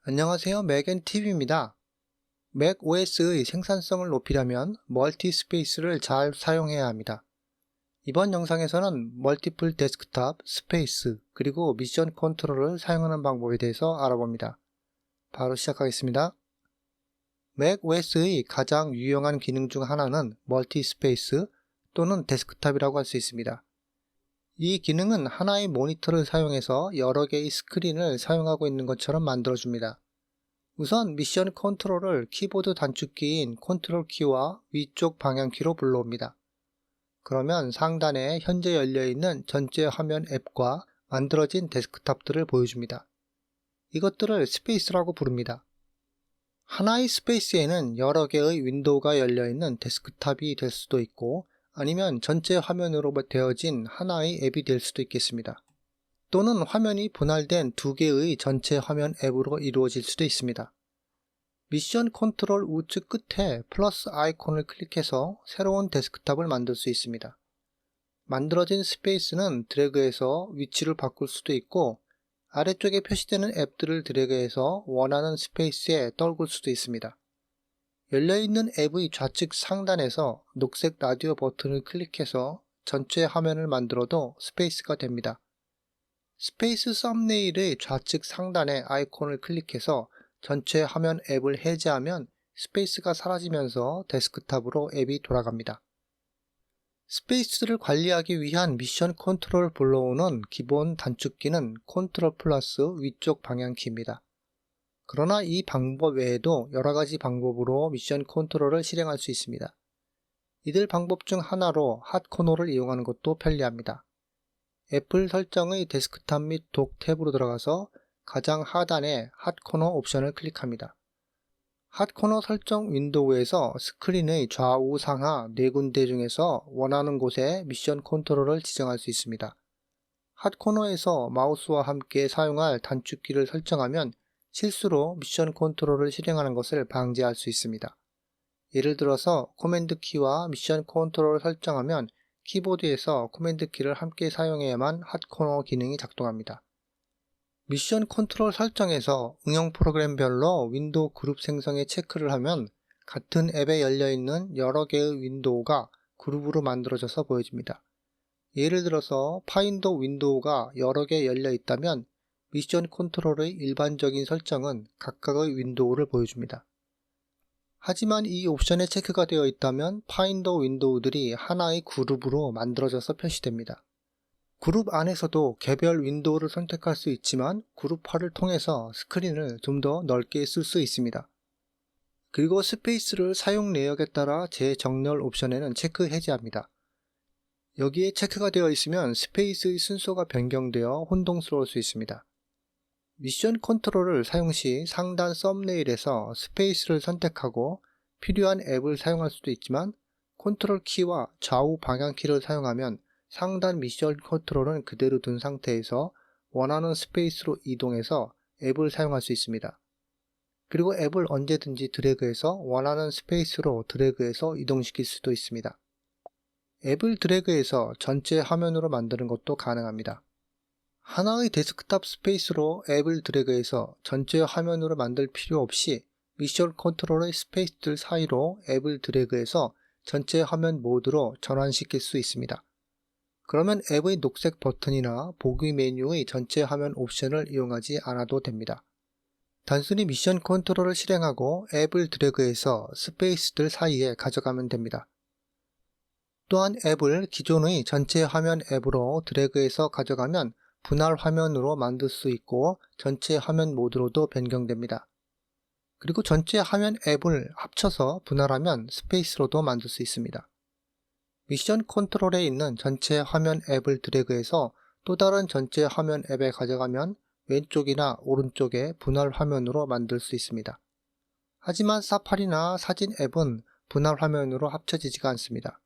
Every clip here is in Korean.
안녕하세요. 맥앤TV입니다. 맥OS의 생산성을 높이려면 멀티스페이스를 잘 사용해야 합니다. 이번 영상에서는 멀티플 데스크탑, 스페이스, 그리고 미션 컨트롤을 사용하는 방법에 대해서 알아봅니다. 바로 시작하겠습니다. 맥OS의 가장 유용한 기능 중 하나는 멀티스페이스 또는 데스크탑이라고 할 수 있습니다. 이 기능은 하나의 모니터를 사용해서 여러 개의 스크린을 사용하고 있는 것처럼 만들어줍니다. 우선 미션 컨트롤을 키보드 단축키인 컨트롤 키와 위쪽 방향키로 불러옵니다. 그러면 상단에 현재 열려있는 전체 화면 앱과 만들어진 데스크탑들을 보여줍니다. 이것들을 스페이스라고 부릅니다. 하나의 스페이스에는 여러 개의 윈도우가 열려있는 데스크탑이 될 수도 있고 아니면 전체 화면으로 되어진 하나의 앱이 될 수도 있겠습니다. 또는 화면이 분할된 두 개의 전체 화면 앱으로 이루어질 수도 있습니다. 미션 컨트롤 우측 끝에 플러스 아이콘을 클릭해서 새로운 데스크탑을 만들 수 있습니다. 만들어진 스페이스는 드래그해서 위치를 바꿀 수도 있고 아래쪽에 표시되는 앱들을 드래그해서 원하는 스페이스에 떨굴 수도 있습니다. 열려있는 앱의 좌측 상단에서 녹색 라디오 버튼을 클릭해서 전체 화면을 만들어도 스페이스가 됩니다. 스페이스 썸네일의 좌측 상단의 아이콘을 클릭해서 전체 화면 앱을 해제하면 스페이스가 사라지면서 데스크탑으로 앱이 돌아갑니다. 스페이스를 관리하기 위한 미션 컨트롤 블로우는 기본 단축키는 컨트롤 플러스 위쪽 방향키입니다. 그러나 이 방법 외에도 여러가지 방법으로 미션 컨트롤을 실행할 수 있습니다. 이들 방법 중 하나로 핫코너를 이용하는 것도 편리합니다. 애플 설정의 데스크탑 및 독 탭으로 들어가서 가장 하단에 핫코너 옵션을 클릭합니다. 핫코너 설정 윈도우에서 스크린의 좌우 상하 4군데 중에서 원하는 곳에 미션 컨트롤을 지정할 수 있습니다. 핫코너에서 마우스와 함께 사용할 단축키를 설정하면 실수로 미션 컨트롤을 실행하는 것을 방지할 수 있습니다. 예를 들어서 코맨드 키와 미션 컨트롤을 설정하면 키보드에서 코맨드 키를 함께 사용해야만 핫코너 기능이 작동합니다. 미션 컨트롤 설정에서 응용 프로그램별로 윈도우 그룹 생성에 체크를 하면 같은 앱에 열려있는 여러 개의 윈도우가 그룹으로 만들어져서 보여집니다. 예를 들어서 파인더 윈도우가 여러 개 열려 있다면 미션 컨트롤의 일반적인 설정은 각각의 윈도우를 보여줍니다. 하지만 이 옵션에 체크가 되어 있다면 파인더 윈도우들이 하나의 그룹으로 만들어져서 표시됩니다. 그룹 안에서도 개별 윈도우를 선택할 수 있지만 그룹화를 통해서 스크린을 좀 더 넓게 쓸 수 있습니다. 그리고 스페이스를 사용 내역에 따라 재정렬 옵션에는 체크 해제합니다. 여기에 체크가 되어 있으면 스페이스의 순서가 변경되어 혼동스러울 수 있습니다. 미션 컨트롤을 사용 시 상단 썸네일에서 스페이스를 선택하고 필요한 앱을 사용할 수도 있지만 컨트롤 키와 좌우 방향키를 사용하면 상단 미션 컨트롤은 그대로 둔 상태에서 원하는 스페이스로 이동해서 앱을 사용할 수 있습니다. 그리고 앱을 언제든지 드래그해서 원하는 스페이스로 드래그해서 이동시킬 수도 있습니다. 앱을 드래그해서 전체 화면으로 만드는 것도 가능합니다. 하나의 데스크탑 스페이스로 앱을 드래그해서 전체 화면으로 만들 필요 없이 미션 컨트롤의 스페이스들 사이로 앱을 드래그해서 전체 화면 모드로 전환시킬 수 있습니다. 그러면 앱의 녹색 버튼이나 보기 메뉴의 전체 화면 옵션을 이용하지 않아도 됩니다. 단순히 미션 컨트롤을 실행하고 앱을 드래그해서 스페이스들 사이에 가져가면 됩니다. 또한 앱을 기존의 전체 화면 앱으로 드래그해서 가져가면 분할 화면으로 만들 수 있고 전체 화면 모드로도 변경됩니다. 그리고 전체 화면 앱을 합쳐서 분할하면 스페이스로도 만들 수 있습니다. 미션 컨트롤에 있는 전체 화면 앱을 드래그해서 또 다른 전체 화면 앱에 가져가면 왼쪽이나 오른쪽에 분할 화면으로 만들 수 있습니다. 하지만 사파리나 사진 앱은 분할 화면으로 합쳐지지가 않습니다.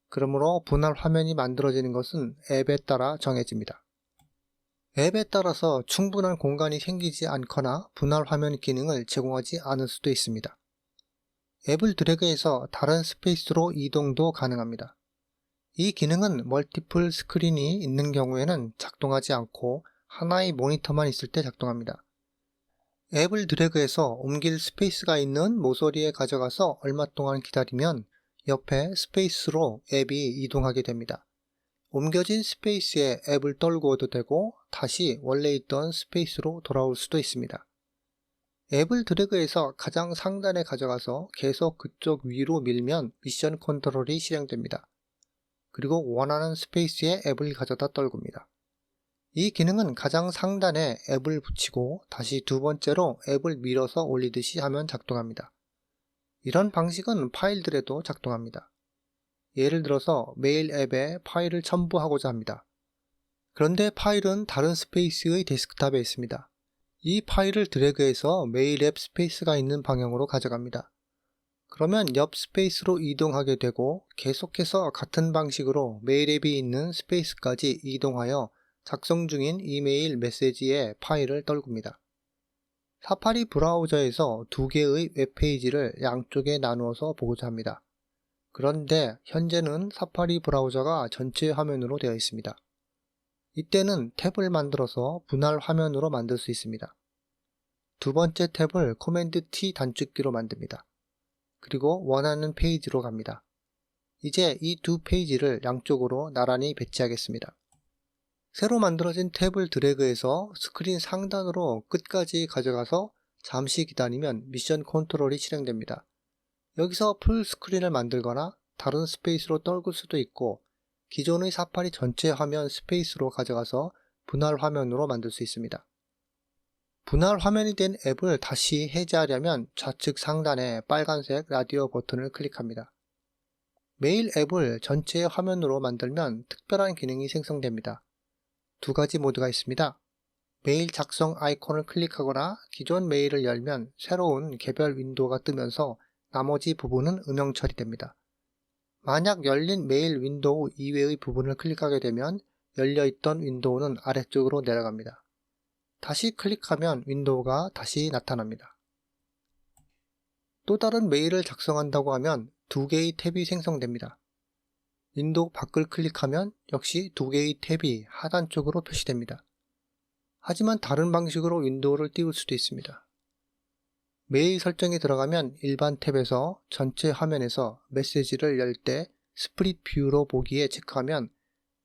그러므로 분할 화면이 만들어지는 것은 앱에 따라 정해집니다. 앱에 따라서 충분한 공간이 생기지 않거나 분할 화면 기능을 제공하지 않을 수도 있습니다. 앱을 드래그해서 다른 스페이스로 이동도 가능합니다. 이 기능은 멀티플 스크린이 있는 경우에는 작동하지 않고 하나의 모니터만 있을 때 작동합니다. 앱을 드래그해서 옮길 스페이스가 있는 모서리에 가져가서 얼마 동안 기다리면 옆에 스페이스로 앱이 이동하게 됩니다. 옮겨진 스페이스에 앱을 떨구어도 되고 다시 원래 있던 스페이스로 돌아올 수도 있습니다. 앱을 드래그해서 가장 상단에 가져가서 계속 그쪽 위로 밀면 미션 컨트롤이 실행됩니다. 그리고 원하는 스페이스에 앱을 가져다 떨굽니다. 이 기능은 가장 상단에 앱을 붙이고 다시 두 번째로 앱을 밀어서 올리듯이 하면 작동합니다. 이런 방식은 파일들에도 작동합니다. 예를 들어서 메일 앱에 파일을 첨부하고자 합니다. 그런데 파일은 다른 스페이스의 데스크탑에 있습니다. 이 파일을 드래그해서 메일 앱 스페이스가 있는 방향으로 가져갑니다. 그러면 옆 스페이스로 이동하게 되고 계속해서 같은 방식으로 메일 앱이 있는 스페이스까지 이동하여 작성 중인 이메일 메시지에 파일을 떨굽니다. 사파리 브라우저에서 두 개의 웹페이지를 양쪽에 나누어서 보고자 합니다. 그런데 현재는 사파리 브라우저가 전체 화면으로 되어 있습니다. 이때는 탭을 만들어서 분할 화면으로 만들 수 있습니다. 두 번째 탭을 커맨드 T 단축키로 만듭니다. 그리고 원하는 페이지로 갑니다. 이제 이 두 페이지를 양쪽으로 나란히 배치하겠습니다. 새로 만들어진 탭을 드래그해서 스크린 상단으로 끝까지 가져가서 잠시 기다리면 미션 컨트롤이 실행됩니다. 여기서 풀 스크린을 만들거나 다른 스페이스로 떨굴 수도 있고 기존의 사파리 전체 화면 스페이스로 가져가서 분할 화면으로 만들 수 있습니다. 분할 화면이 된 앱을 다시 해제하려면 좌측 상단에 빨간색 라디오 버튼을 클릭합니다. 메일 앱을 전체 화면으로 만들면 특별한 기능이 생성됩니다. 두 가지 모드가 있습니다. 메일 작성 아이콘을 클릭하거나 기존 메일을 열면 새로운 개별 윈도우가 뜨면서 나머지 부분은 음영 처리됩니다. 만약 열린 메일 윈도우 이외의 부분을 클릭하게 되면 열려있던 윈도우는 아래쪽으로 내려갑니다. 다시 클릭하면 윈도우가 다시 나타납니다. 또 다른 메일을 작성한다고 하면 두 개의 탭이 생성됩니다. 윈도우 밖을 클릭하면 역시 두 개의 탭이 하단 쪽으로 표시됩니다. 하지만 다른 방식으로 윈도우를 띄울 수도 있습니다. 메일 설정에 들어가면 일반 탭에서 전체 화면에서 메시지를 열 때 스플릿 뷰로 보기에 체크하면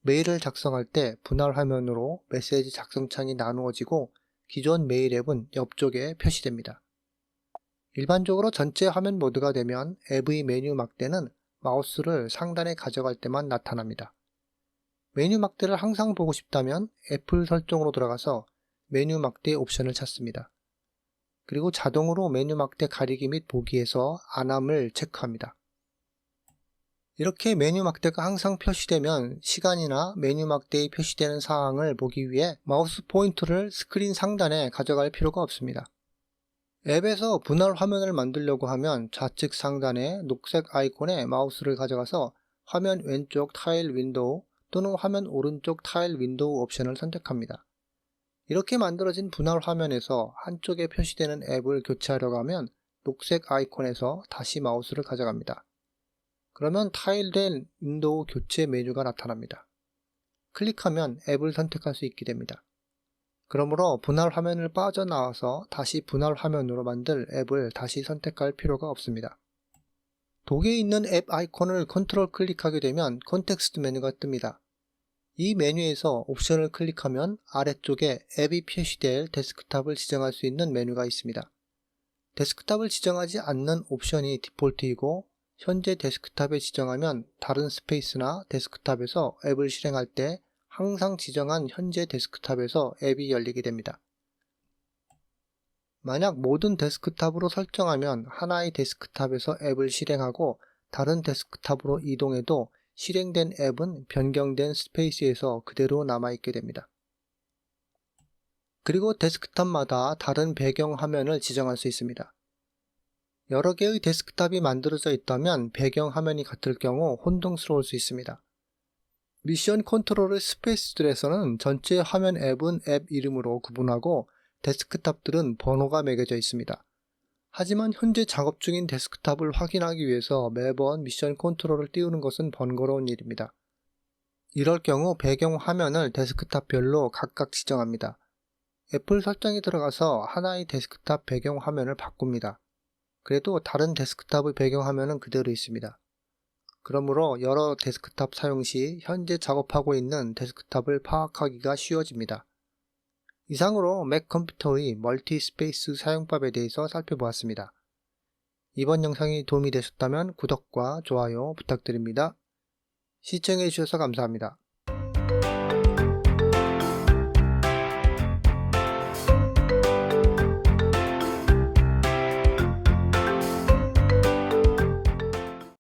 메일을 작성할 때 분할 화면으로 메시지 작성창이 나누어지고 기존 메일 앱은 옆쪽에 표시됩니다. 일반적으로 전체 화면 모드가 되면 앱의 메뉴 막대는 마우스를 상단에 가져갈 때만 나타납니다. 메뉴 막대를 항상 보고 싶다면 애플 설정으로 들어가서 메뉴 막대 옵션을 찾습니다. 그리고 자동으로 메뉴 막대 가리기 및 보기에서 안함을 체크합니다. 이렇게 메뉴 막대가 항상 표시되면 시간이나 메뉴 막대에 표시되는 사항을 보기 위해 마우스 포인터를 스크린 상단에 가져갈 필요가 없습니다. 앱에서 분할 화면을 만들려고 하면 좌측 상단의 녹색 아이콘에 마우스를 가져가서 화면 왼쪽 타일 윈도우 또는 화면 오른쪽 타일 윈도우 옵션을 선택합니다. 이렇게 만들어진 분할 화면에서 한쪽에 표시되는 앱을 교체하려고 하면 녹색 아이콘에서 다시 마우스를 가져갑니다. 그러면 타일된 윈도우 교체 메뉴가 나타납니다. 클릭하면 앱을 선택할 수 있게 됩니다. 그러므로 분할 화면을 빠져나와서 다시 분할 화면으로 만들 앱을 다시 선택할 필요가 없습니다. 독에 있는 앱 아이콘을 컨트롤 클릭하게 되면 콘텍스트 메뉴가 뜹니다. 이 메뉴에서 옵션을 클릭하면 아래쪽에 앱이 표시될 데스크탑을 지정할 수 있는 메뉴가 있습니다. 데스크탑을 지정하지 않는 옵션이 디폴트이고 현재 데스크탑에 지정하면 다른 스페이스나 데스크탑에서 앱을 실행할 때 항상 지정한 현재 데스크탑에서 앱이 열리게 됩니다. 만약 모든 데스크탑으로 설정하면 하나의 데스크탑에서 앱을 실행하고 다른 데스크탑으로 이동해도 실행된 앱은 변경된 스페이스에서 그대로 남아있게 됩니다. 그리고 데스크탑마다 다른 배경 화면을 지정할 수 있습니다. 여러 개의 데스크탑이 만들어져 있다면 배경 화면이 같을 경우 혼동스러울 수 있습니다. 미션 컨트롤의 스페이스들에서는 전체 화면 앱은 앱 이름으로 구분하고 데스크탑들은 번호가 매겨져 있습니다. 하지만 현재 작업 중인 데스크탑을 확인하기 위해서 매번 미션 컨트롤을 띄우는 것은 번거로운 일입니다. 이럴 경우 배경 화면을 데스크탑별로 각각 지정합니다. 애플 설정에 들어가서 하나의 데스크탑 배경 화면을 바꿉니다. 그래도 다른 데스크탑의 배경 화면은 그대로 있습니다. 그러므로 여러 데스크탑 사용 시 현재 작업하고 있는 데스크탑을 파악하기가 쉬워집니다. 이상으로 맥 컴퓨터의 멀티스페이스 사용법에 대해서 살펴보았습니다. 이번 영상이 도움이 되셨다면 구독과 좋아요 부탁드립니다. 시청해주셔서 감사합니다.